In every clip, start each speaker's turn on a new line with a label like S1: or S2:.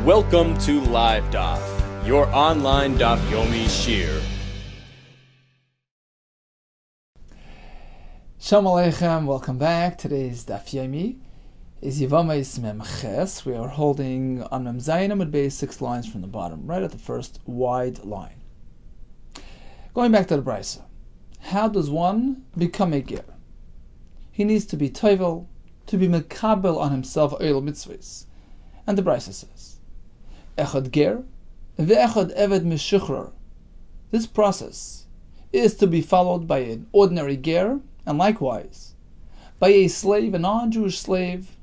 S1: Welcome to Live Daf, your online Daf Yomi Shir.
S2: Shalom Aleichem, welcome back. Today's Daf Yomi is Yevamos Mem Ches. We are holding on Mem Zayin with base 6 lines from the bottom, right at the first wide line. Going back to the Brisa, how does one become a ger? He needs to be toivel, to be mekabel on himself oil mitzvahs. And the Brisa says, Echad ger, ve'echad eved meshuchrar. This process is to be followed by an ordinary ger, and likewise by a slave, a non-Jewish slave,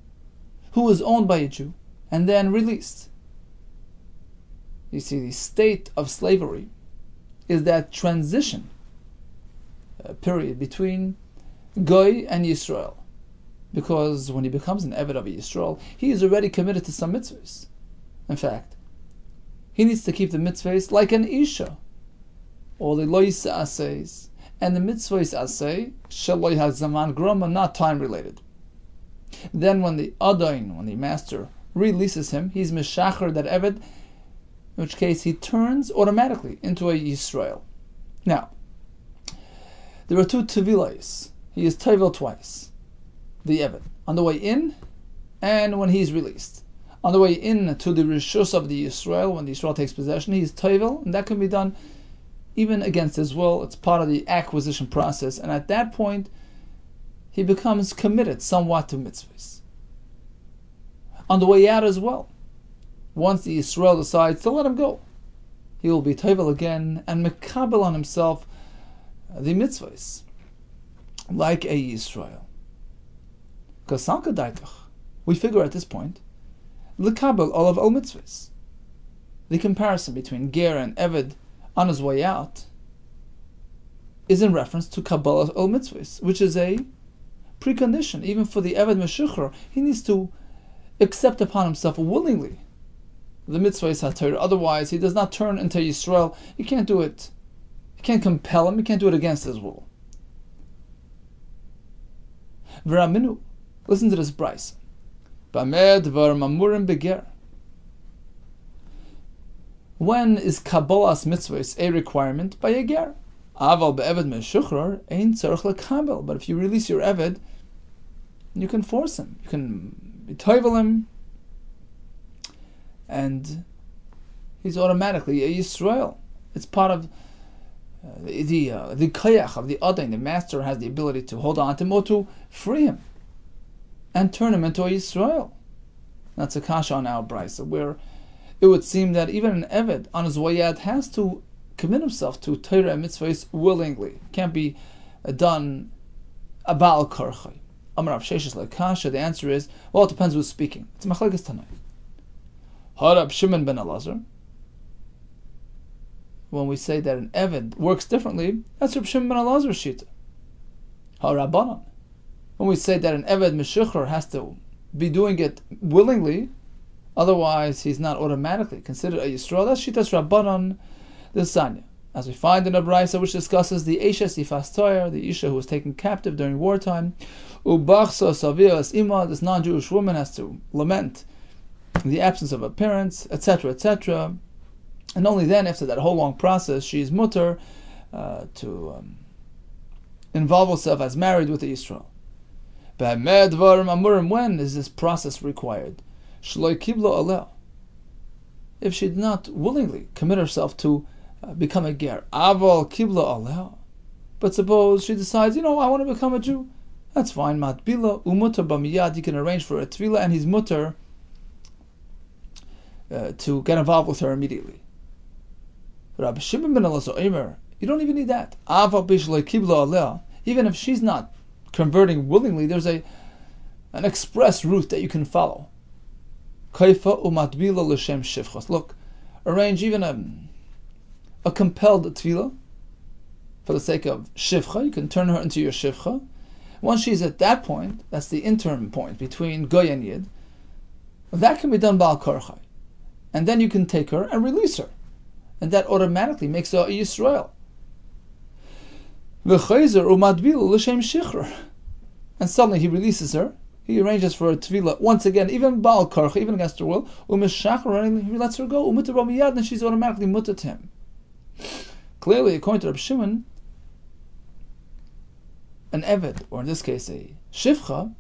S2: who is owned by a Jew and then released. You see, the state of slavery is that transition period between Goy and Yisrael. Because when he becomes an Avid of Yisrael, he is already committed to some mitzvahs. In fact, he needs to keep the mitzvahs like an Isha, or the lois asays, and the mitzvahs asay, shaloi hazaman groma, not time related. Then when the Adain, when the master releases him, he's meshacher, that Avid, in which case he turns automatically into a Yisrael. Now, there are two tevilos. He is tevel twice, the Avid, on the way in and when he is released. On the way in to the rishus of the Yisrael, when the Yisrael takes possession, he is tevel, and that can be done even against his will. It's part of the acquisition process, and at that point, he becomes committed somewhat to mitzvahs. On the way out as well, once the Yisrael decides to let him go, he will be tevel again and mekabel on himself the mitzvahs, like a Yisrael. Because we figure at this point, l'kabel olav al mitzvahs. The comparison between ger and Avid on his way out is in reference to kabbalah al mitzvahs, which is a precondition even for the Avid meshuchar. He needs to accept upon himself willingly the mitzvahs haTorah. Otherwise, he does not turn into Yisrael. You can't do it. You can't compel him. You can't do it against his will. V'raminu. Listen to this Brisa. B'ameh dvar mamurim beger. When is kabbalas mitzvahs a requirement? By a ger. Aval be'eved meshuchrar ein tzarich lekabel. But if you release your Eved, you can force him. You can betoivel him, and he's automatically a Yisrael. It's part of the koyach of the Adain. The master has the ability to hold on to him or to free him and turn him into a Yisrael. That's a kasha on our Brisa, where it would seem that even an Eved on his way out has to commit himself to Torah and mitzvahs willingly. It can't be done abal karchai. Amar Rav Sheshes lekasha. The answer is, well, it depends who's speaking. It's machlekes tanai. Harab Shimon ben Elazar. When we say that an Eved works differently, that's Reb Shimon ben Elazar's shita. Harabanan. When we say that an Eved meshuchar has to be doing it willingly, otherwise he's not automatically considered a Yisrael, that's shitas Rabbanan the Sanya. As we find in a Brisa which discusses the Esha Sifas Toyer, the Isha who was taken captive during wartime, Ubachsa Savias Ima, this non-Jewish woman has to lament the absence of her parents, etc., etc. And only then, after that whole long process, she is mutter to involve herself as married with the Yisrael. When is this process required? If she did not willingly commit herself to become a ger. But suppose she decides, I want to become a Jew. That's fine. Matbila umutter b'miyad. You can arrange for a tvila, and he's mutter to get involved with her immediately. Rabbi Shimon ben Elazar, you don't even need that. Even if she's not converting willingly, there's an express route that you can follow. Look, arrange even a compelled tvila for the sake of shivcha. You can turn her into your shivcha. Once she's at that point, that's the interim point between goy and yid, that can be done ba'al karchai. And then you can take her and release her. And that automatically makes her a Yisrael. And suddenly he releases her He arranges for a tvila once again, even Baal Karcha, even against her will. Umeshachar, he lets her go. Umutar Ramiyad, and she's automatically mutter to him. Clearly, according to Rabbi Shimon, an Avid, or in this case a Shivcha,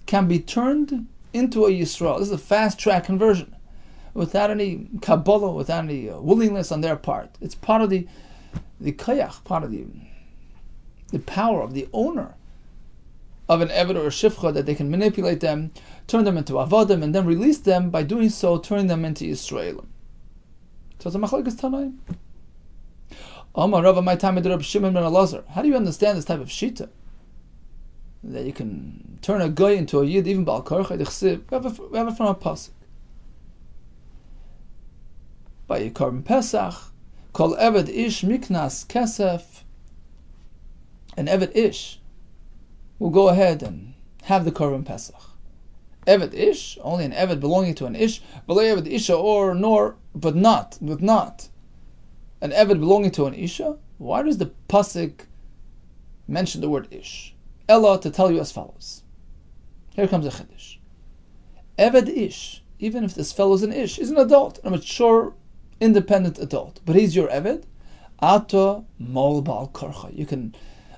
S2: can be turned into a Yisrael. This is a fast-track conversion, without any Kabbalah, without any willingness on their part. It's part of the Kayach, part of the power of the owner of an Avid or a Shivcha, that they can manipulate them, turn them into Avadim, and then release them by doing so, turning them into Yisraelim. So it's a Machlekes Tanaim. Amar Rava, my time with Rabbi Shimon ben Elazar. How do you understand this type of shita? That you can turn a guy into a yid, even Baal Karcha. We have it from a PASOK. By Yikar Pesach, Kol Avid Ish Miknas Kesef. An Avid Ish will go ahead and have the Korban Pesach. Avid Ish, only an Avid belonging to an Ish, V'lo Avid Isha, or nor, but not, with not. An Avid belonging to an Isha? Why does the Pasuk mention the word Ish? Ella, to tell you as follows. Here comes a Chiddush. Avid Ish, even if this fellow is an Ish, is an adult, a mature, independent adult, but he's your Avid, Ato Mol Baal Karcha. You can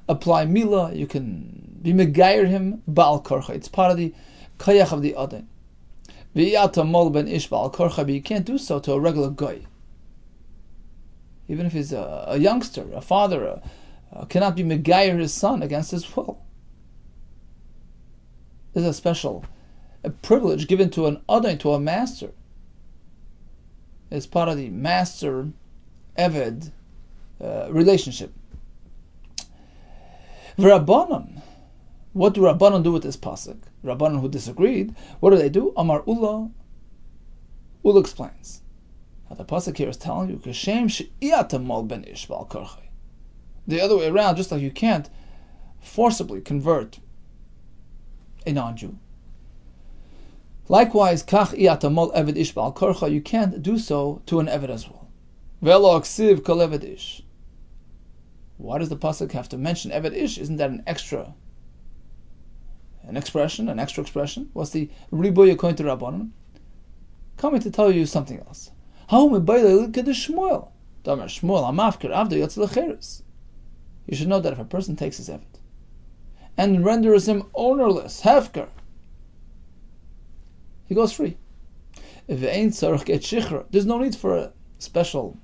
S2: apply Mila, you can be Megayer him, Baal Karcha. It's part of the Kayach of the Adin. V'yata Mol Ben Ish Baal Karcha, but you can't do so to a regular guy. Even if he's a youngster, a father, cannot be Megayer his son against his will. This is a privilege given to an Adin, to a master. It's part of the master-Avid relationship. Rabbanon. What do Rabbanon do with this pasuk? Rabbanon who disagreed, what do? Amar Ula. Ula explains. The pasuk here is telling you, Kashem she'iyata mol ben ish bal karchai. The other way around, just like you can't forcibly convert a non-Jew. Likewise, kach iyata mol eved ish bal karcha, you can't do so to an eved as well. Velo aksiv kol eved ish. Why does the pasuk have to mention eved ish? Isn't that an extra expression? What's the riboy according to Rabbanon? Coming to tell you something else. You should know that if a person takes his Avid and renders him ownerless, hefker, he goes free. There's no need for a special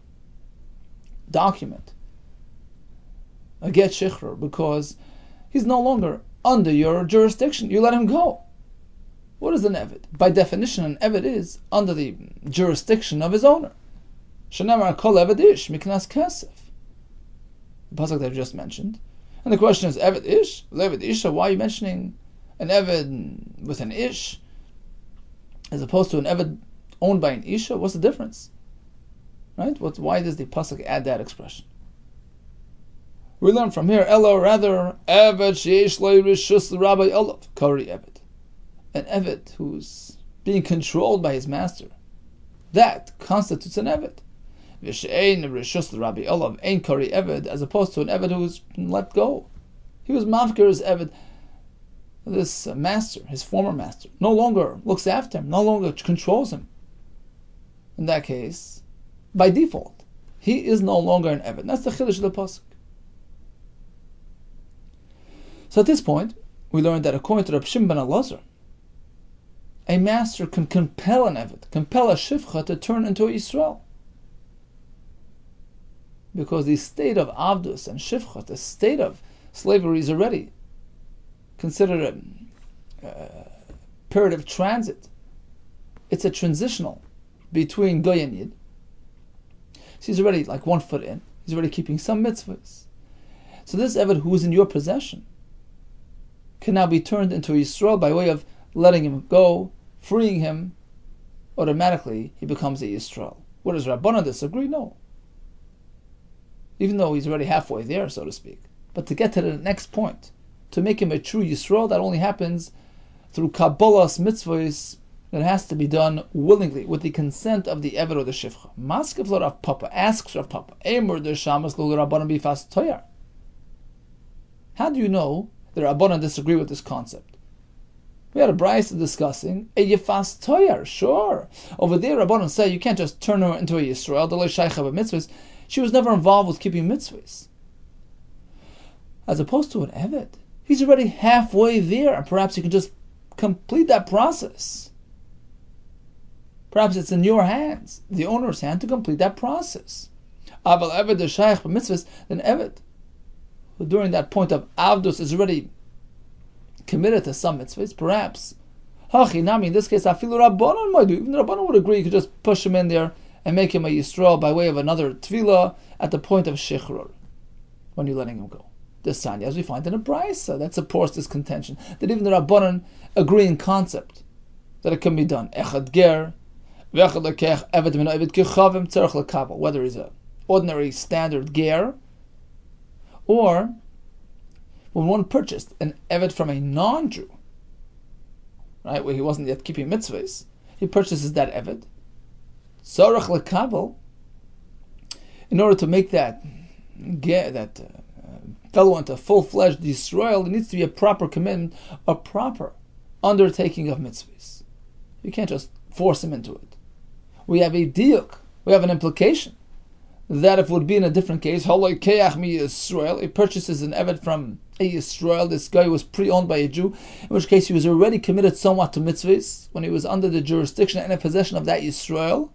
S2: document, a get shichra, because he's no longer under your jurisdiction. You let him go. What is an Avid? By definition, an Avid is under the jurisdiction of his owner. Shenamar kol Avid ish miknas kesef. The pasuk that I just mentioned. And the question is, Avid ish? Avid isha? Why are you mentioning an Avid with an ish as opposed to an Avid owned by an isha? What's the difference? Right? Why does the pasuk add that expression? We learn from here, Ella, rather, Avid sheish lo rishus l'Rabbi Olav, kari Avid. An Avid who's being controlled by his master, that constitutes an Avid. V'she'ein rishus l'Rabbi Olav, ein kari Avid, as opposed to an Avid who's been let go. He was mafkir his Avid. This master, his former master, no longer looks after him, no longer controls him. In that case, by default, he is no longer an Avid. That's the chiddush of the pasuk. So at this point, we learned that according to Rabbi Shimon ben Elazar, a master can compel an Avid, compel a Shivcha to turn into a Yisrael. Because the state of Avdus and Shivcha, the state of slavery, is already considered a period of transit. It's a transitional between Goy and Yid. So he's already like 1 foot in. He's already keeping some mitzvahs. So this Avid who is in your possession can now be turned into a Yisrael by way of letting him go, freeing him. Automatically he becomes a Yisrael. What does Rabbanan disagree? No. Even though he's already halfway there, so to speak. But to get to the next point, to make him a true Yisrael, that only happens through Kabbalah's mitzvahs. That has to be done willingly, with the consent of the Avid or the Shivcha. Maskav lo Rav Papa, asks Rav Papa, Eimur der Shamas lo Rabbanan bifas toyar. How do you know the Rabbanan disagree with this concept? We had a brayso discussing a Yefas Toyar. Sure. Over there, Rabbanon say you can't just turn her into a Yisrael. The Shaycha mitzvahs. She was never involved with keeping mitzvahs. As opposed to an Avid. He's already halfway there, and perhaps you can just complete that process. Perhaps it's in your hands, the owner's hand, to complete that process. Aval Avid the Shaykh mitzvahs, then Avid, who during that point of Avdus is already committed to some mitzvahs, perhaps. Hachinami, in this case, Afilu Rabbanon might do. Even the Rabbanon would agree, you could just push him in there and make him a Yisrael by way of another Tefillah at the point of Shechrur, when you're letting him go. This Sanya, as we find in a Brisa, that supports this contention, that even the Rabbanon agree in concept that it can be done. Echad ger, v'echad lekech, eved min eved kechavim tzarech lekabel, whether he's a ordinary standard ger, or when one purchased an eved from a non-Jew, right, where he wasn't yet keeping mitzvahs, he purchases that eved, tzarech lekabel, in order to make that fellow into a full-fledged Yisrael, there needs to be a proper commitment, a proper undertaking of mitzvahs. You can't just force him into it. We have a diuk, we have an implication, that if it would be in a different case, Yisrael, he purchases an eved from a Yisrael, this guy was pre-owned by a Jew, in which case he was already committed somewhat to mitzvahs, when he was under the jurisdiction and in possession of that Yisrael.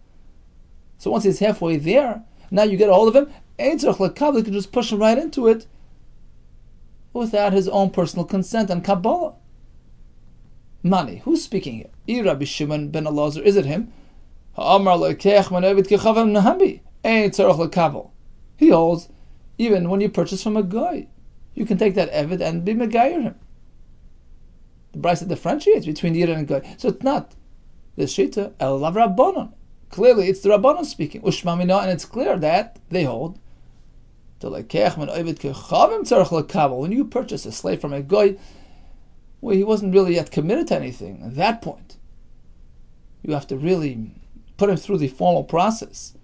S2: So once he's halfway there, now you get a hold of him, you can just push him right into it, without his own personal consent and Kabbalah. Money. Who's speaking here? Rabbi Shimon ben Elazar. Is it him? He holds, even when you purchase from a guy, you can take that Evid and be Megayer him. The Brisa differentiates between Yid and Guy. So it's not the Shita, El Lav Rabbanon. Clearly, it's the Rabbanon speaking. Ushmamina, and it's clear that they hold. When you purchase a slave from a guy where he wasn't really yet committed to anything, at that point, you have to really put him through the formal process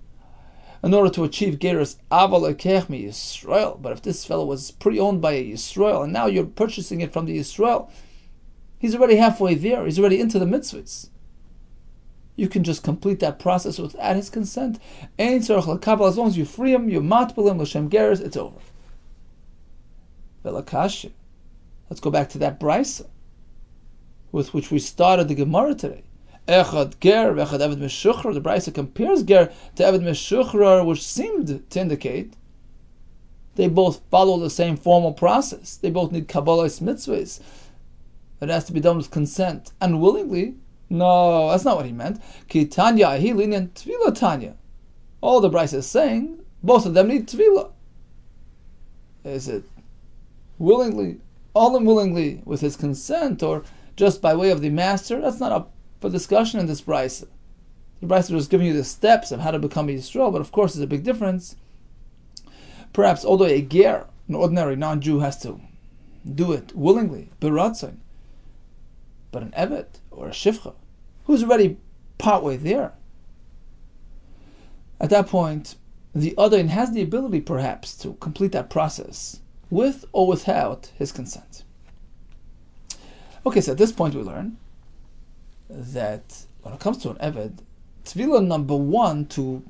S2: in order to achieve Geras Aval Ekech Mi Yisrael. But if this fellow was pre-owned by a Yisrael, and now you're purchasing it from the Yisrael, he's already halfway there, he's already into the mitzvahs. You can just complete that process without his consent. As long as you free him, you matbel him, l'shem geras, it's over. Let's go back to that brisa with which we started the Gemara today. Echad ger, v'echad Avid meshuchrar. The brisa compares ger to Avid meshuchrar, which seemed to indicate they both follow the same formal process. They both need Kabbalah's mitzvahs. It has to be done with consent. Unwillingly, no, that's not what he meant. Ki Tanya ahilin and Tvila Tanya. All the Brisa is saying, both of them need Tvila. Is it willingly, all unwillingly, with his consent, or just by way of the master? That's not up for discussion in this Brisa. The Brisa was giving you the steps of how to become a Yisrael, but of course there's a big difference. Perhaps although a ger, an ordinary non-Jew, has to do it willingly, beratzon, but an Eved or a Shivcha, who's already partway there, at that point, the other has the ability perhaps to complete that process with or without his consent. Okay, so at this point we learn that when it comes to an Eved, Tvila number one, to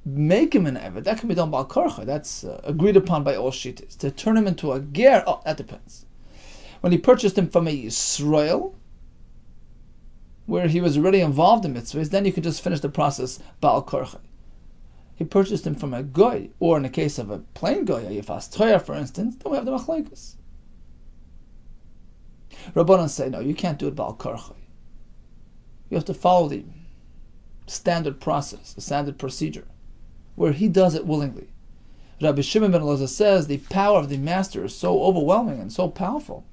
S2: make him an Eved, that can be done by Al-Karcha. That's agreed upon by all Shittas. To turn him into a Ger, that depends. When he purchased him from a Yisrael, where he was already involved in mitzvahs, then you could just finish the process Ba'al Korcha. He purchased him from a goy, or in the case of a plain goy, a Yefas Toyar, for instance, then we have the Machlaikas. Rabbanan say, no, you can't do it Ba'al Korcha. You have to follow the standard process, the standard procedure, where he does it willingly. Rabbi Shimon ben Elazar says the power of the master is so overwhelming and so powerful,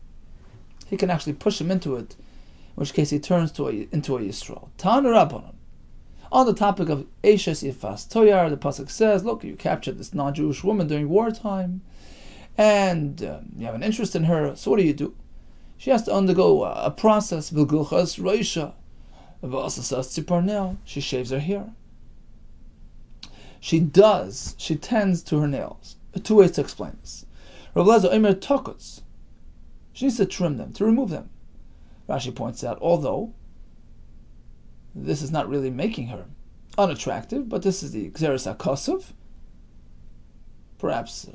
S2: he can actually push him into it, in which case he turns into a Yisrael. Tan Rabbanon. On the topic of Eishes Yefas Toyar, the PASOK says, look, you captured this non-Jewish woman during wartime, and you have an interest in her, so what do? She has to undergo a process, Vilgulchas Roisha, she shaves her hair. She tends to her nails. Two ways to explain this. Rav Lezer Omer Tokuts. She needs to trim them, to remove them. Rashi points out, although this is not really making her unattractive, but this is the Gzeres HaKosov. Perhaps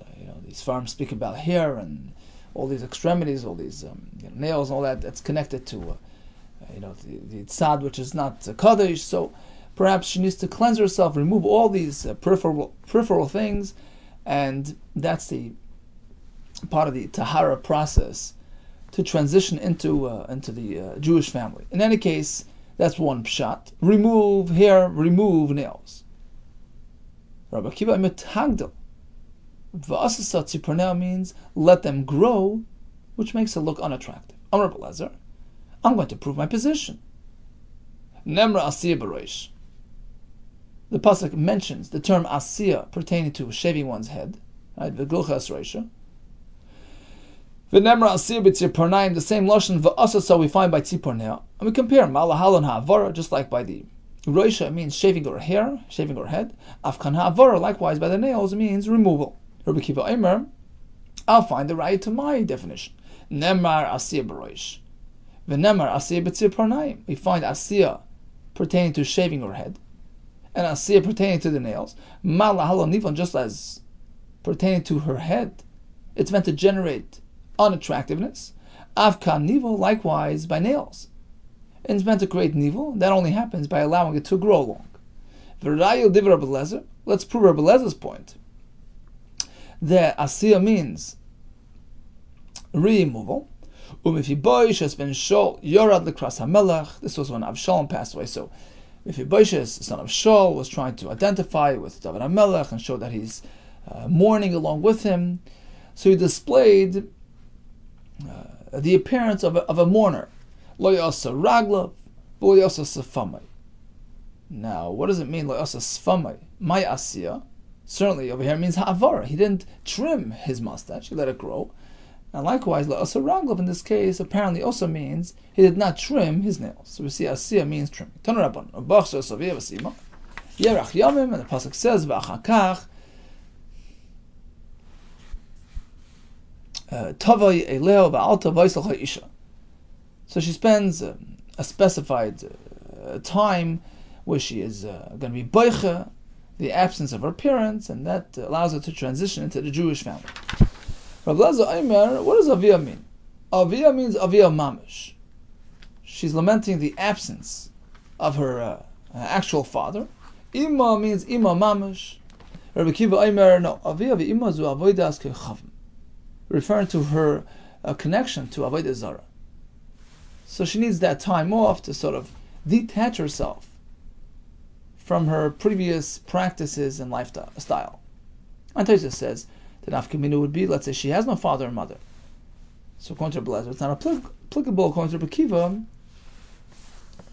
S2: these farms speak about hair and all these extremities, all these nails, and all that. That's connected to the tzad, which is not kaddish. So perhaps she needs to cleanse herself, remove all these peripheral things, and that's the part of the tahara process to transition into the Jewish family. In any case, that's one pshat. Remove hair, remove nails. Rabbi Akiva mitagdel. V'asasat tzipor means let them grow, which makes it look unattractive. Amar Rabbi Elazar, I'm going to prove my position. Nemra asiya b'roish. The PASOK mentions the term asiya pertaining to shaving one's head, right? V'gilchas roisha. V'nemra asiya b'tzipor, the same lashon v'asasa we find by tzipor, and we compare malahalon ha'avara, just like by the roisha means shaving her hair, shaving her head. Afkan ha'avara, likewise by the nails, means removal. Rabbi Kiva Omer, I'll find the right to my definition. Nemar asiya b'roish. V'nemar asiya b'tzipor. We find asiya pertaining to shaving her head, and asiya pertaining to the nails. Malahalon nivon, just as pertaining to her head, it's meant to generate unattractiveness. Avkan nivel, likewise by nails. And it's meant to create nivel. That only happens by allowing it to grow long. V'rayu div Rabbi Elazar. Let's prove Rabbi Elazar's point. That asiya means removal. Umifiboish has been shol yorad lekras hamelach. This was when Avshalom passed away. So Mephibosheth, son of Shaul, was trying to identify with David HaMelech and show that he's mourning along with him. So he displayed the appearance of a mourner. Lo yasa raglav, lo yasa sefamai. Now, what does it mean, lo yasa sefamai? My asiya, certainly over here means ha'avara. He didn't trim his mustache, he let it grow. And likewise, lo yasa raglav in this case apparently also means he did not trim his nails. So we see asiya means trimming. Tanu Rabban, Rabach Sosavia Vasima, Yerach Yamim, and the PASOK says, V'achakach, Tavai Eleo Ba'alta Vaisal Ha'isha. So she spends a specified time where she is going to be boicha, the absence of her parents, and that allows her to transition into the Jewish family. Rabbi Elazar Omer, what does Aviyah mean? Aviyah means Aviyah Mamish. She's lamenting the absence of her actual father. Ima means Ima Mamish. Rabbi Kiva Omer, no, Aviyah v'Ima zu avodas kechavim, referring to her connection to Avodah Zarah. So she needs that time off to sort of detach herself from her previous practices and lifestyle. And Tosfos says that nafkamina would be, let's say she has no father and mother. So according to Rabbi Elazar, it's not applicable according to Rabbi Kiva.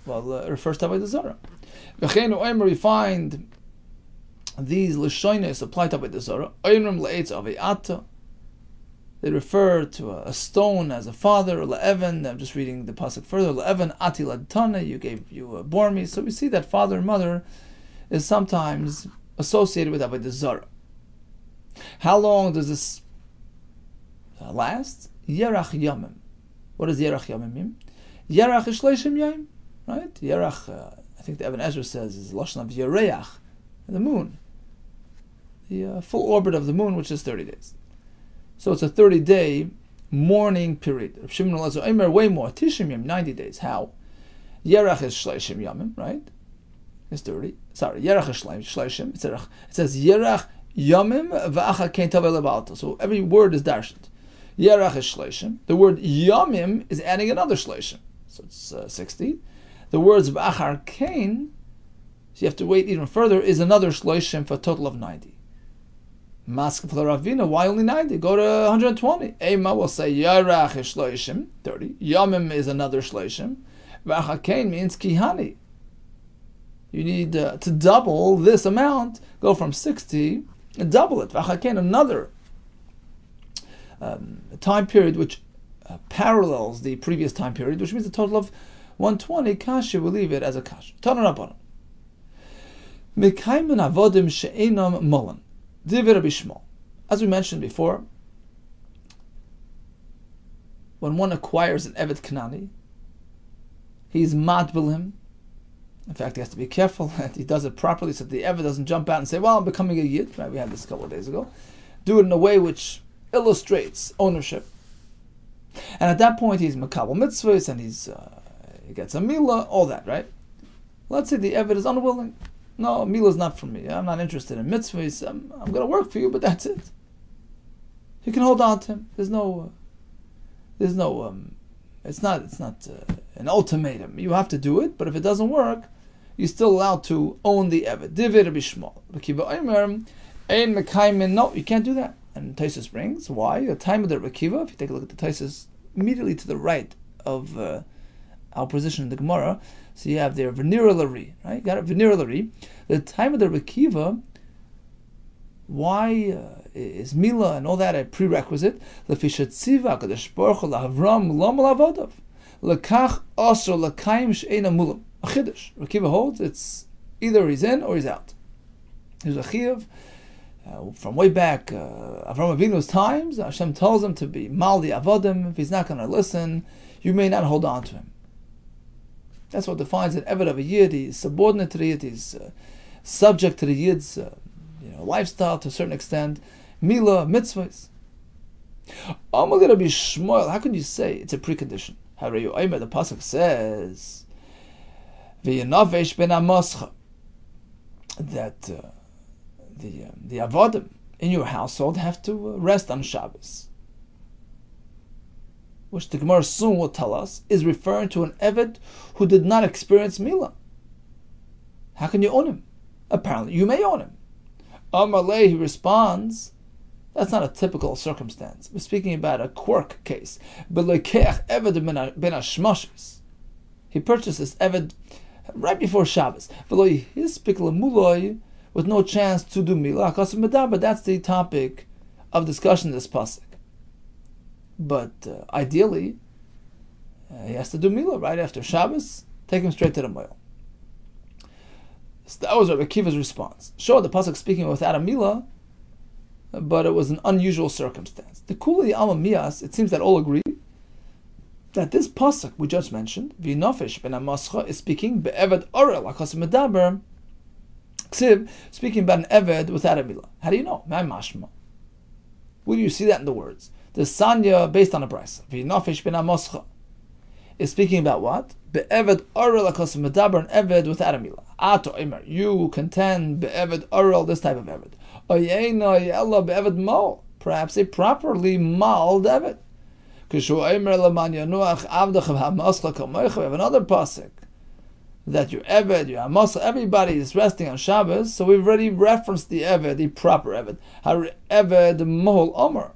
S2: Well, it refers to Avodah Zarah. V'cheinu Omer, we find these lishonos apply to Avodah Zarah. Oimrim le'etz ave'ata. They refer to a stone as a father, la'evan. I'm just reading the pasuk further. La'evan ati ladtana, you bore me. So we see that father and mother is sometimes associated with Avodah Zarah. How long does this last? Yerach yamim. What does Yerach yamim mean? Yerach is shleishim yamim, right? Yerach, I think the Ibn Ezra says, is lashon of Yereach, the moon, the full orbit of the moon, which is 30 days. So it's a 30-day mourning period. Rav Shimon Elazar Omer, way more. Tishim Yom, 90 days. How? Yerach is Shleishim Yomim, right? It's 30. Sorry, Yerach is Shleishim. It says Yerach Yomim v'acha kein tavei lebalta. So every word is darshat. Yerach is Shleishim. The word Yomim is adding another Shleishim. So it's 60. The words v'achar kein, so you have to wait even further, is another Shleishim for a total of 90. Mask for the Ravina, why only 90? Go to 120. Ema will say Yarach is Shleishim, 30. Yamim is another Shleishim. V'achakain means Kihani. You need to double this amount, go from 60 and double it. V'achakain, another time period which parallels the previous time period, which means a total of 120. Kasha, we'll leave it as a kasha. Tanu Rabbanan. Mekaymen avodim she'enam molan. As we mentioned before, when one acquires an Avid Kanani, he's matbil him. In fact, he has to be careful that he does it properly so that the Eved doesn't jump out and say, well, I'm becoming a Yid. Right? We had this a couple of days ago. Do it in a way which illustrates ownership. And at that point, he's makabel mitzvahs and he gets a milah, all that, right? Let's say the Eved is unwilling. No, milah is not for me. I'm not interested in mitzvahs. I'm going to work for you, but that's it. You can hold on to him. It's not an ultimatum. You have to do it, but if it doesn't work, you're still allowed to own the Eved. Divid Rabbi Shmuel. No, you can't do that. And Taisus brings, why? The time of the Rekiva, if you take a look at the Taisus immediately to the right of our position in the Gemara, so you have there Venera Lari, right? You got it, Venera Lari. The time of the Rekiva, why is Mila and all that a prerequisite? Lefishatziva Kadosh Baruch Hu lahavram lamal avodav lekach asr lekayim she'ena mulam. A chiddush. Rekiva holds it's either he's in or he's out. There's a chiyuv from way back Avram Avinu's times. Hashem tells him to be maldi avodim. If he's not going to listen, you may not hold on to him. That's what defines an Eved of a Yid. He's subordinate to the Yid. He's subject to the Yid's lifestyle to a certain extent. Milah, mitzvahs. Amalei Rabbi Shmuel, how can you say it's a precondition? The PASOK says, V'yanavesh ben amascha, that the avodim in your household have to rest on Shabbos, which the Gemara soon will tell us is referring to an Eved who did not experience Milah. How can you own him? Apparently, you may own him. Amalei, he responds, that's not a typical circumstance. We're speaking about a quirk case. He purchased this Eved right before Shabbos. With no chance to do Milah. But that's the topic of discussion in this pasuk. But ideally, he has to do Milah right after Shabbos. Take him straight to the Moil. So that was Rabbi Akiva's response. Sure, the pasuk speaking without a Milah, but it was an unusual circumstance. The Kuli Alma Mias, it seems that all agree that this pasuk we just mentioned, V'nafesh ben Amascha, is speaking be'eved orel akas medaber, ksiv, speaking about an Eved without a Milah. How do you know? My mashma. Where do you see that in the words? The Sanya, based on a brisa, V'nafesh ben Amascha, is speaking about what? Be'eved orel akas medaber, an Eved without a Milah. Ato Imer, you contend be'eved orel, this type of Eved. Perhaps a properly mauled Eved. We have another pasuk that your Eved, your Hamas, everybody is resting on Shabbos. So we've already referenced the Eved, the proper Eved. Eved mohol omer.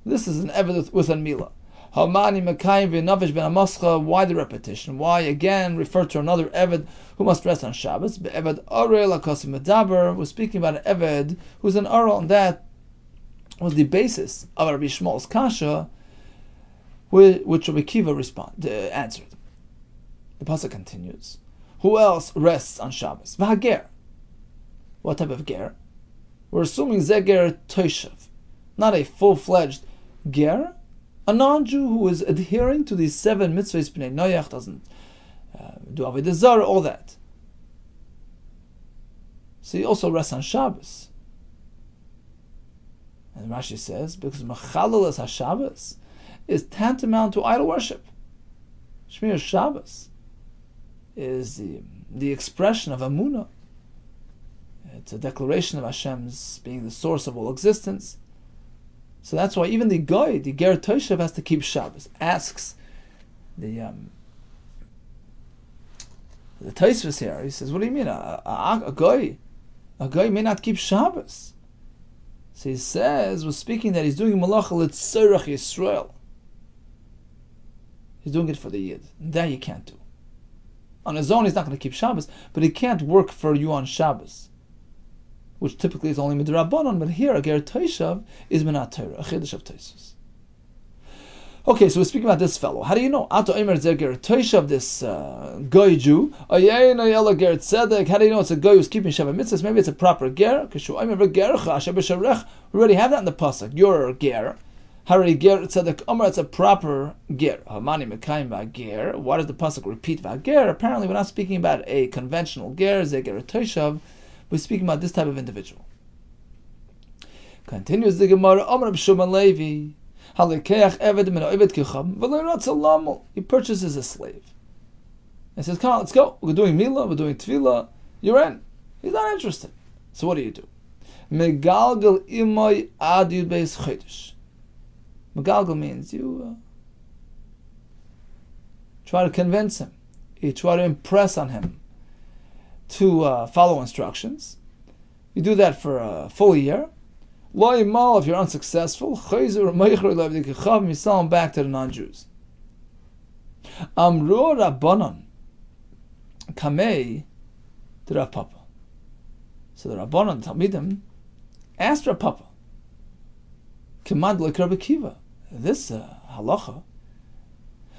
S2: This is an Eved with a Milah. Why the repetition? Why again refer to another Eved who must rest on Shabbos? Eved Arel Akasim Medaber. We're speaking about an Eved who's an Arel, and that was the basis of Rabbi Shmuel's kasha, which Rabbi Kiva answered. The pasuk continues. Who else rests on Shabbos? V'hager. What type of ger? We're assuming zeger toishav, not a full-fledged ger. A non-Jew who is adhering to these 7 mitzvahs, B'nai Noach, doesn't do Avid Zar, all that. So he also rests on Shabbos. And Rashi says, because Mechalalas HaShabbos is tantamount to idol worship. Shmir Shabbos is the expression of Amunah. It's a declaration of Hashem's being the source of all existence. So that's why even the Goy, the Ger Toshav, has to keep Shabbos. Asks the Tosfos here. He says, "What do you mean? A Goy may not keep Shabbos." So he says, was speaking that he's doing Malacha L'Tzorach Yisrael. He's doing it for the Yid. And that you can't do. On his own, he's not going to keep Shabbos, but he can't work for you on Shabbos, which typically is only midrabanan, but here a ger toshav is minat Torah, a chiddush of Tosfos. Okay, so we're speaking about this fellow. How do you know? Ato Eimer zer ger toshav, this goy Jew. Ayein ayela ger tzedek. How do you know it's a goy who's keeping Shabbat mitzvahs? Maybe it's a proper ger. Kishu Eimer v'gercha asher b'sharech. We already have that in the pasuk. You're a ger. Hari ger tzedek omer, it's a proper ger. Hamani mekayim v'ger. Why does the pasuk repeat v'ger? Apparently, we're not speaking about a conventional ger, zeger toshav. We're speaking about this type of individual. Continues the Gemara. Omer b'shuman Levi. Halikeach eved min oived kicham v'le'ratzel lamol. He purchases a slave. He says, "Come on, let's go. We're doing milah. We're doing tefillah. You're in." He's not interested. So what do? Megalgal imoy ad yud beis chodesh. Megalgal means you try to convince him. You try to impress on him to follow instructions. You do that for a full year. Lo yimal, if you're unsuccessful, chayzer meicher le'avdikechav, you sell him back to the non-Jews. Amru Rabbanon kamei to Rav Papa. So the Rabbanon Talmidim asked Rav Papa, Kimad like Rabbi Kiva. This halacha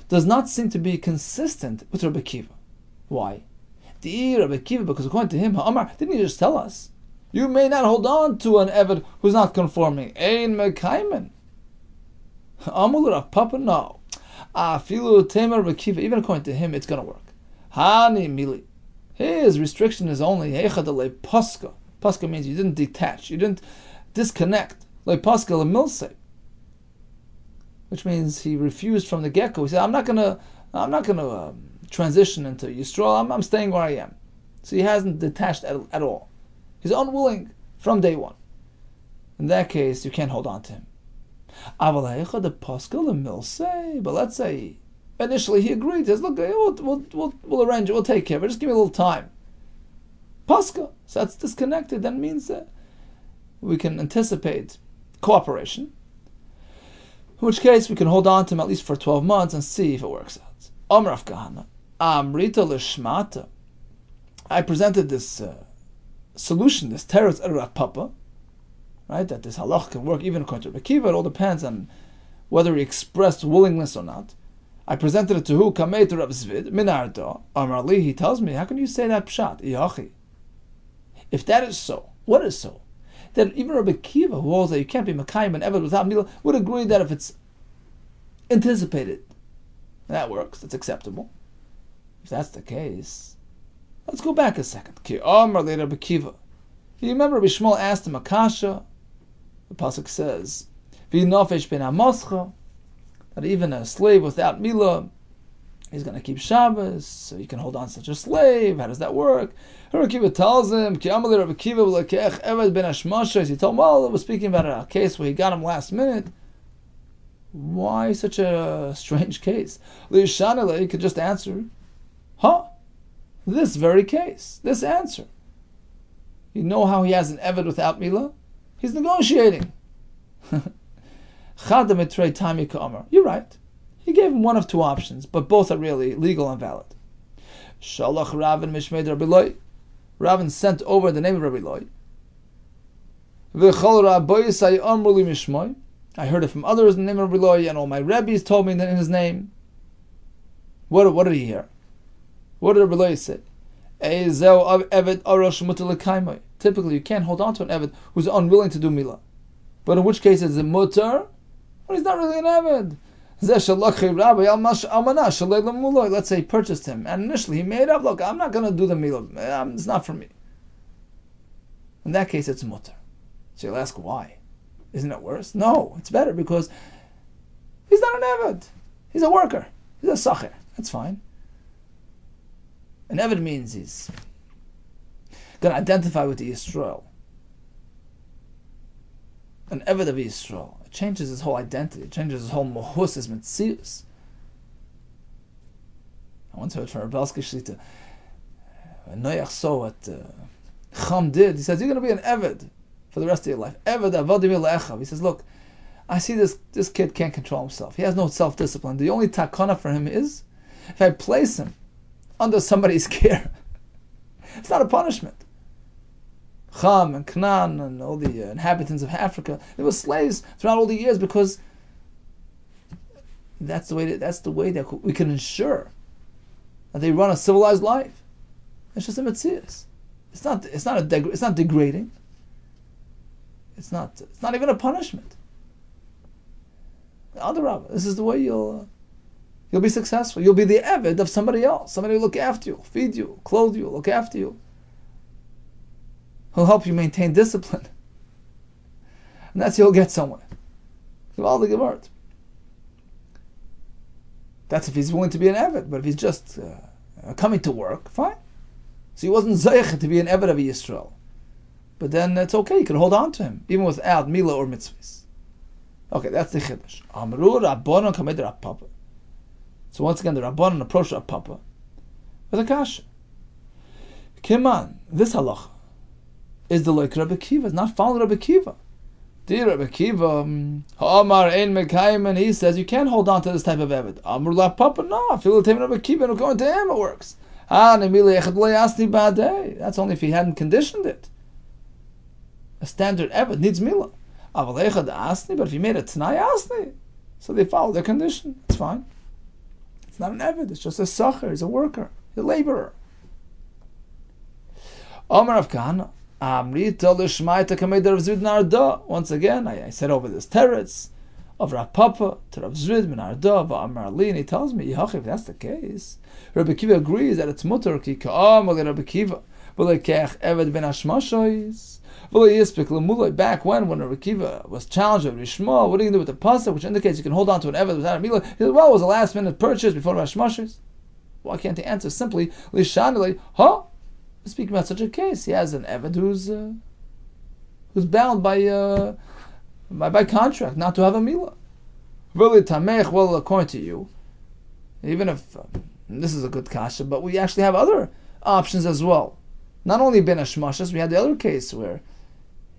S2: does not seem to be consistent with Rabbi Kiva. Why? The Rabbi Kiva, because according to him, Ha'amar, didn't he just tell us? You may not hold on to an Avid who's not conforming. Ein mekaymen. Amul Rav Papa, no. Afilu temer Rabbi Kiva, even according to him, it's going to work. Hani mili. His restriction is only Heichad le Paska. Paska means you didn't detach, you didn't disconnect. Le Paska le Milse. Which means he refused from the get-go. He said, I'm not gonna transition into Yisrael. I'm staying where I am. So he hasn't detached at all. He's unwilling from day one. In that case, you can't hold on to him. But let's say initially he agreed. He says, look, we'll arrange it. We'll take care of it. Just give me a little time. Pascha. So that's disconnected. That means that we can anticipate cooperation. In which case, we can hold on to him at least for 12 months and see if it works out. Amr Rav Kahana, Amrita l'shmata. I presented this solution, this teretz at Rav Papa, right? That this halach can work even according to Rabbi Kiva. It all depends on whether he expressed willingness or not. I presented it to who? Kamei to Rav Zvid, Minarda. Amar li, he tells me, how can you say that pshat? Iyachi. If that is so, what is so? That even Rabbi Kiva, who holds that you can't be Makayim and Avid without Milah, would agree that if it's anticipated, that works, that's acceptable. If that's the case, let's go back a second. Ki Amar li Rabbi Kiva. You remember Rabbi Shmuel asked him Akasha. The pasuk says, V'nofesh ben Amoscha, that even a slave without Milah, he's going to keep Shabbos, so you can hold on to such a slave. How does that work? Rabbi Kiva tells him, Ki Amar li Rabbi Kiva v'lekech Eved ben Hashmoshes. He told him, well, it was speaking about a case where he got him last minute. Why such a strange case? L'Yishanele, he could just answer, this very case, this answer. You know how he has an Avid without Milah? He's negotiating. You're right. He gave him one of two options, but both are really legal and valid. Shalach Ravin Mishmeid Rabbi Loi. Ravin sent over the name of Rabbi Loi. I heard it from others in the name of Rabbi Loi, and all my rabbis told me that in his name. What did he hear? What did Rabbi Loi say? Typically, you can't hold on to an Avid who's unwilling to do Milah. But in which case it's a mutar, but he's not really an Avid. Let's say he purchased him, and initially he made up, look, I'm not going to do the Milah. It's not for me. In that case, it's mutar. So you'll ask, why? Isn't it worse? No, it's better because he's not an Avid. He's a worker. He's a sacher. That's fine. An Avid means he's going to identify with the Yisrael. An Avid of Yisrael. It changes his whole identity. It changes his whole mohus, his metzius. I once heard from Rebelski Shlita, Noach saw what Cham did. He says, you're going to be an Avid for the rest of your life. Avid avodim le'echav. He says, look, I see this kid can't control himself. He has no self-discipline. The only takana for him is if I place him under somebody's care. It's not a punishment. Cham and Canaan and all the inhabitants of Africa, they were slaves throughout all the years because that's the way that we can ensure that they run a civilized life. It's just a metzius. It's not degrading. It's not even a punishment. Adarabah, this is the way you'll be successful. You'll be the Avid of somebody else. Somebody will look after you, feed you, clothe you, look after you. He'll help you maintain discipline. And that's how you'll get somewhere. All the Gemara. That's if he's willing to be an Avid. But if he's just coming to work, fine. So he wasn't Zayich to be an Avid of Yisrael. But then it's okay, you can hold on to him, even without Mila or Mitzvahs. Okay, that's the Chiddush. Amru Rabbanon Kamed Rav Papa. So once again, the Rabbanon approached Rav Papa with a kasha. Kiman, this halacha is the like Rabbi Kiva, it's not following Rabbi Kiva. Dear Rabbi Kiva, Ha'amar Ein Mekayim, and he says you can't hold on to this type of Avid. Amru Rav Papa, no, I feel the Rabbi Kiva, and according to him it works. That's only if he hadn't conditioned it. A standard Avid needs Milah. But if you made a T'nai Asni, so they follow their condition, it's fine. It's not an Avid, it's just a Sacher, he's a worker, he's a laborer. Omar of Kahana, once again, I said over this teretz of Rav Papa to Rav Zrid min Arda v'Amar li, and he tells me, if that's the case, Rabbi Kiva agrees that it's mutar ki ka'am Rabbi Kiva v'lekech Eved ben Hashmashois v'leyispik l'mulay. Back when Rabbi Kiva was challenged with Rishma, what are you going to do with the PASOK, which indicates you can hold on to an Eved without a milah? He said, well, it was a last minute purchase before Hashmashois. Why can't he answer simply lishanali? Speaking about such a case, he has an Eved who's bound by contract not to have a milah. Really tamech, well, according to you, even if this is a good kasha, but we actually have other options as well. Not only ben hashmashas, we had the other case where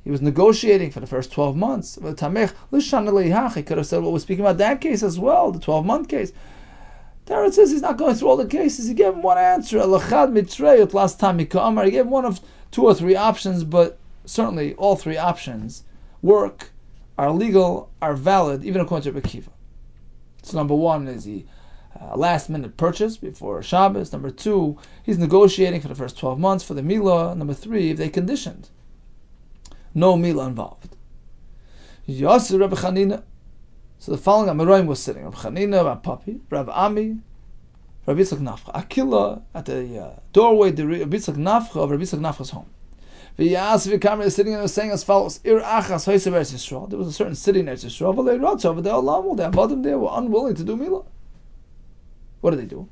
S2: he was negotiating for the first 12 months. Tamech lishan leihach, he could have said, well, we're speaking about that case as well, the 12-month case. There it says he's not going through all the cases. He gave him one answer. Last time he gave him one of 2 or 3 options, but certainly all 3 options work, are legal, are valid, even according to Rabbi Kiva. So number 1 is the last minute purchase before Shabbos. Number 2, he's negotiating for the first 12 months for the milah. Number 3, if they conditioned, no milah involved. Yasir Rabbi Chanina. So the following Amoraim was sitting: Rabbi Chanina, Rabbi Papi, Rabbi Ami, Rabbi Yitzchak Nafcha. Akila at the doorway, the Rabbi Yitzchak Nafcha of Rabbi Yitzchak Nafcha's home. V'yas v'kamer is sitting and was saying as follows: Ir achas hoysev Eretz Yisrael. There was a certain city in Eretz Yisrael, but they wrote over there. They abodim there were unwilling to do milah. What did they do?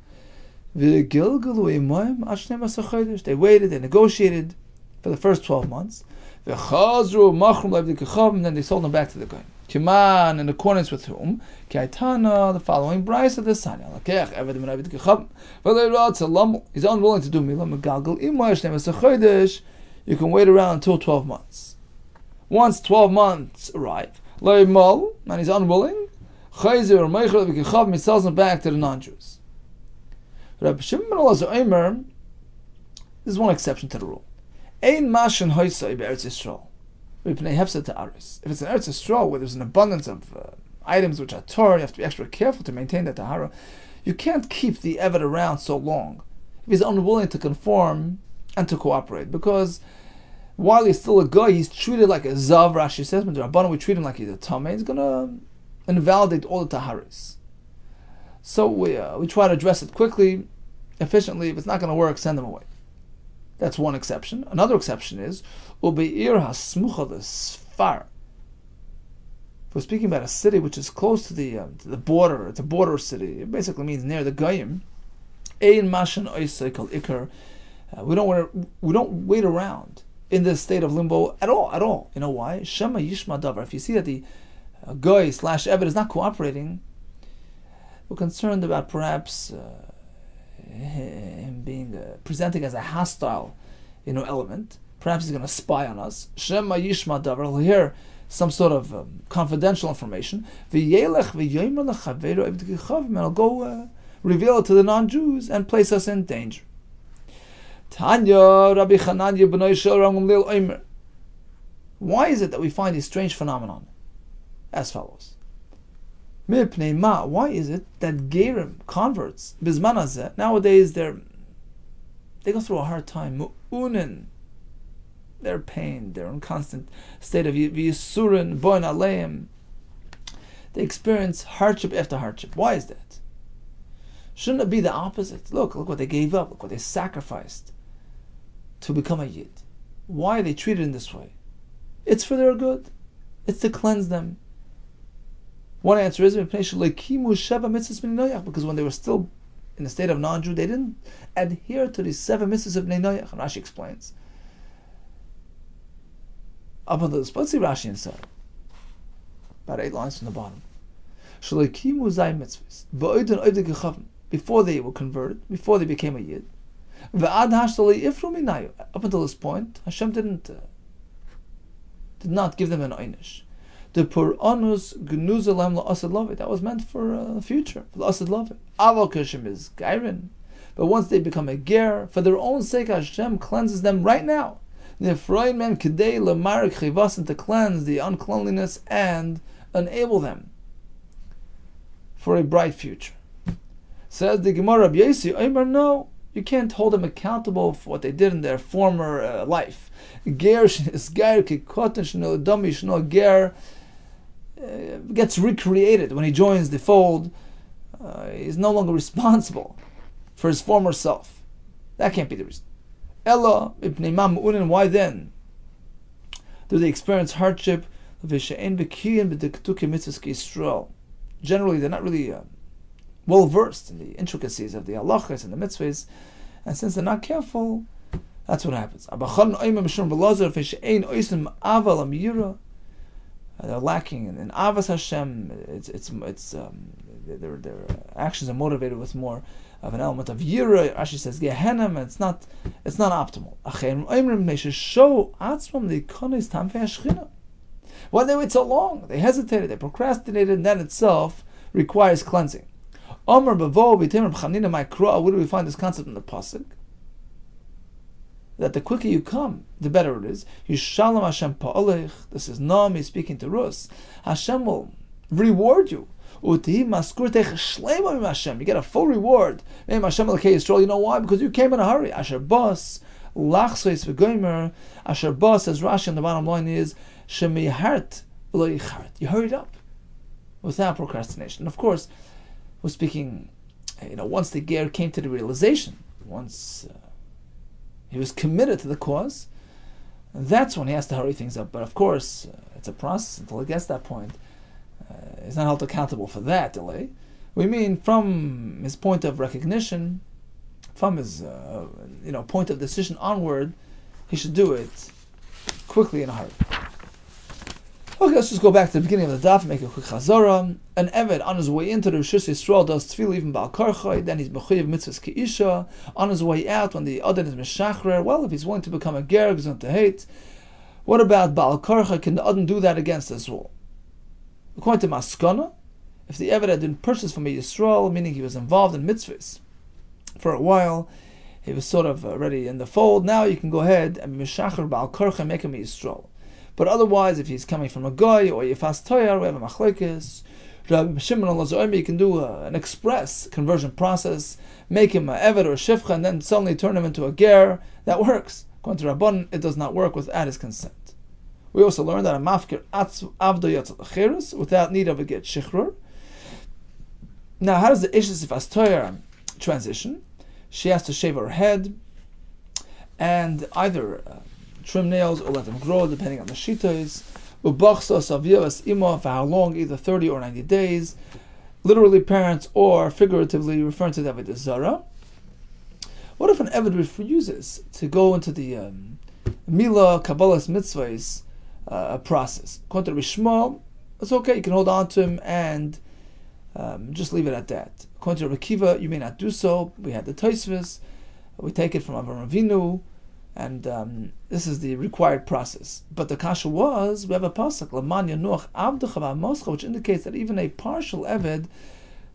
S2: V'gilgalu imoim ashnem asachodesh. They waited, they negotiated for the first 12 months. V'chazru machrum le'avdikachav, and then they sold them back to the guy. Kiman, in accordance with whom? Kaitana, the following Bryce of the Sanya. Lakech, Eved ben Avid Kechab. He's unwilling to do milah. Megalgal imoy ashnem asachodesh. You can wait around until 12 months. Once 12 months arrive, and he's unwilling, he sells them back to the non-Jews. Rabbi Shimon ben Elazar Omer, this is one exception to the rule. Ein mashen hoysai be'eretz Yisrael. If it's an Eretz Yisrael where there's an abundance of items which are Torah, you have to be extra careful to maintain that tahara. You can't keep the Eved around so long if he's unwilling to conform and to cooperate, because while he's still a guy, he's treated like a zav. Rashi says, when the Rabbanan, we treat him like he's a tameh. He's going to invalidate all the taharis. So we try to address it quickly, efficiently. If it's not going to work, send them away. That's one exception. Another exception is ubeir hasmucha l'sfar. If we're speaking about a city which is close to the border, it's a border city. It basically means near the goyim. Ein mashen oisei kol ikar. We don't wait around in this state of limbo at all. You know why? Shema yishma davar. If you see that the guy / Eved is not cooperating, we're concerned about perhaps him being presenting as a hostile, element. Perhaps he's going to spy on us. Shema yishma davar. He'll hear some sort of confidential information. V'yelech v'yomer lechaveru Eved Kichav, and he'll go reveal it to the non-Jews and place us in danger. Tanya Rabbi Chananya b'noi shel Gamliel Omer. Why is it that we find this strange phenomenon? As follows: Mipnei ma. Why is it that gerim, converts, bizman hazeh, nowadays they go through a hard time? Mu'unin, they're pained, they're in constant state of v'yisurin boin aleim. they experience hardship after hardship. Why is that? Shouldn't it be the opposite? Look what they gave up, look what they sacrificed to become a Yid. Why are they treated in this way? It's for their good. It's to cleanse them. One answer is because when they were still in the state of non-Jew, they didn't adhere to these 7 mitzvahs of Bnei Noach. Rashi explains. Up until this, let's see Rashi inside. About 8 lines from the bottom. Before they were converted, before they became a Yid. Up until this point, Hashem did not give them an einish. The Puranus Gnuzalem la'asad lavit. That was meant for the future, for the asad lavit. Aval kashim is gairin. But once they become a ger, for their own sake, Hashem cleanses them right now. Nefroin men kedei lemarik chivasin, to cleanse the uncleanliness and enable them for a bright future. Says the Gemara, Rabbi Yesi, Omer, no, you can't hold them accountable for what they did in their former life. Ger is ger kikotin shno dami shno ger gets recreated when he joins the fold. He's no longer responsible for his former self. That can't be the reason. Ella, why then do they experience hardship? Generally, they're not really well versed in the intricacies of the halachas and the mitzvahs, and since they're not careful, that's what happens. They're lacking in avas Hashem. Their actions are motivated with more of an element of yira. Rashi says Gehenna, and it's not optimal. Why they wait so long? They hesitated, they procrastinated, and that itself requires cleansing. Where do we find this concept in the PASOK? That the quicker you come, the better it is. Yishalom Hashem pa'olech. This is Naomi speaking to Rus. Hashem will reward you. You get a full reward. You know why? Because you came in a hurry. Asher bas lachsois v'goymer. Asher bas, as Rashi on the bottom line is, shemihart v'lo yichart. You hurried up without procrastination. And of course, we're speaking, once the ger came to the realization, once he was committed to the cause, that's when he has to hurry things up. But of course, it's a process until he gets to that point. He's not held accountable for that delay. We mean from his point of recognition, from his point of decision onward, he should do it quickly in a hurry. Okay, let's just go back to the beginning of the daf and make a quick chazara. An Avid on his way into the Rishus Yisrael does tefillah even ba'al karchai, then he's mechuyev mitzvahs ke'isha. On his way out, when the adon is meshachrer, well, if he's willing to become a ger, he's going to hate. What about ba'al karchai? Can the adon do that against his will? According to Maskana, if the Avid had been purchased from a Yisrael, meaning he was involved in mitzvahs for a while, he was sort of already in the fold, now you can go ahead and meshachrer ba'al karchai, make him a Yisrael. But otherwise, if he's coming from a goy or yefas toyar, we have a machlekes. Rabbi Shimon al-Lazoimi, you can do an express conversion process, make him a Avid or a shifcha, and then suddenly turn him into a ger. That works. According to Rabban, it does not work without his consent. We also learned that a mafkir avdo yatzal acheres without need of a get shichrur. Now, how does the ishes yefas toyar transition? She has to shave her head and either trim nails or let them grow, depending on the shitas. Ubachsos of Yevas Ima, for how long, either 30 or 90 days. Literally parents, or figuratively referring to the Avid Zara. What if an Avid refuses to go into the Mila Kabbalah's mitzvahs process? According to Rishma, it's okay, you can hold on to him and just leave it at that. According to Rabbi Kiva, you may not do so. We had the Tosfos, we take it from Avraham Avinu, and this is the required process. But the kasha was, we have a pasuk, Laman Yanuach Avdecha V'Amoscha, which indicates that even a partial Avid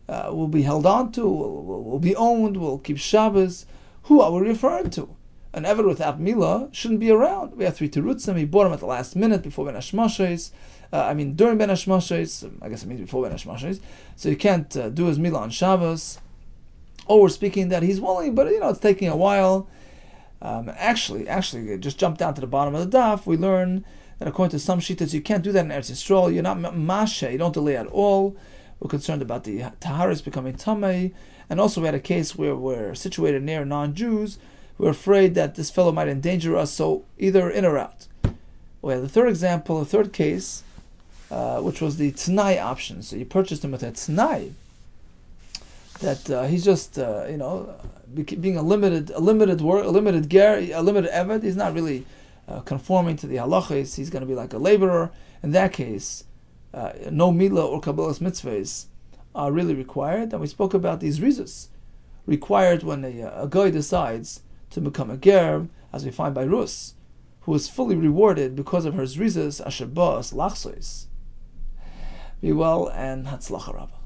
S2: will be held on to, will be owned, will keep Shabbos. Who are we referring to? An Avid without Milah shouldn't be around. We have 3 terutzim. He bought him at the last minute before Ben Hashmashos. During Ben Hashmashos, I guess it means before Ben Hashmashos. So you can't do his Milah on Shabbos. Or we're speaking that he's willing, but it's taking a while. Actually, just jump down to the bottom of the daf, we learn that according to some shittas you can't do that in Eretz Yisrael. You're not mashe, you don't delay at all. We're concerned about the taharis becoming tamei, and also we had a case where we're situated near non-Jews. We're afraid that this fellow might endanger us, so either in or out. We had the third example, the third case, which was the T'nai option. So you purchased him with a T'nai, that he's just, being a limited ger, a limited Avid. He's not really conforming to the halachas. He's going to be like a laborer. In that case, no milah or kabbalas mitzvahs are really required. And we spoke about these rizos required when a guy decides to become a ger, as we find by Rus, who is fully rewarded because of her zrizas asher ba'as lachsois. Be well and hatzlacha rabba.